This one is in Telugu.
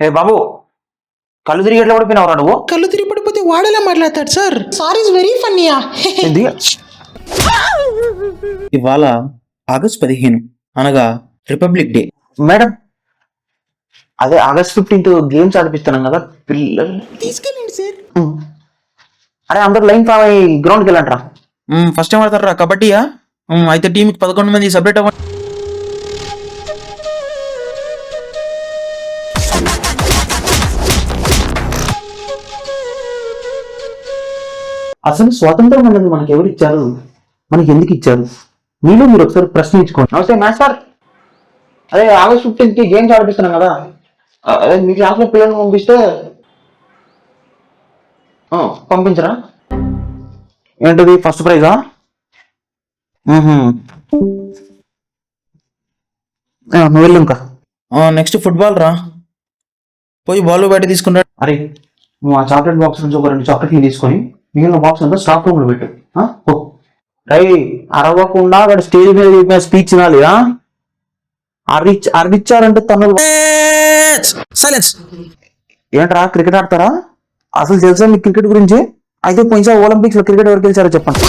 హే బాబు, కళ్ళు తిరిగి ఎట్లా పడిపోయినావురా నువ్వు? కళ్ళు తిరిగి పడిపోతే వాడేలా మాట్లాడతాడు సార్. సార్ ఇస్ వెరీ ఫన్నీయా. ఏంది? ఇవాళ ఆగస్ట్ 15 అనగా రిపబ్లిక్ డే. మేడం, అదే ఆగస్ట్ 15th గేమ్స్ ఆడిపిస్తున్నాం కదా పిల్లలు. తీసుకెళ్ళండి సార్. అరే అందరు లైన్ ఫామ్ అయ్యి గ్రౌండ్కి వెళ్ళంటారా? ఫస్ట్ ఏం ఆడతారా? కబడ్డీయా? అయితే టీంకి 11 మంది సపరేట్ అవ్వండి. అసలు స్వాతంత్రం అన్నది మనకి ఎవరు ఇచ్చారు, మనకి ఎందుకు ఇచ్చారు? మీలో మీరు ఒకసారి ప్రశ్నించుకోండి. నమస్తే మాస్టర్, అదే ఆగస్ట్ 15th గేమ్స్ ఆడిపిస్తున్నాం కదా, అదే మీ క్లాస్లో పిల్లల్ని పంపిస్తే పంపించరా? ఏంటది ఫస్ట్ ప్రైజా? నువ్వు వెళ్ళు ఇంకా. నెక్స్ట్ ఫుట్బాల్ రా, పోయి బాల్ బ్యాట్ తీసుకుంటా. అరే నువ్వు ఆ చాక్లెట్ బాక్స్ నుంచి ఒక 2 చాక్లెట్లు తీసుకొని మిగిలిన బాక్స్ అంతా స్టాక్ రూమ్ లో పెట్టు. రై అరవకుండా అక్కడ స్టేజ్ మీద చెప్పిన స్పీచ్ వినాలి. అరిచారంటే తను సైలెన్స్. ఏంట్రా క్రికెట్ ఆడతారా? అసలు తెలుసా మీకు క్రికెట్ గురించి? అయితే పోయినసారి ఒలింపిక్స్ లో క్రికెట్ ఎవరికి గెలిచారో చెప్పండి.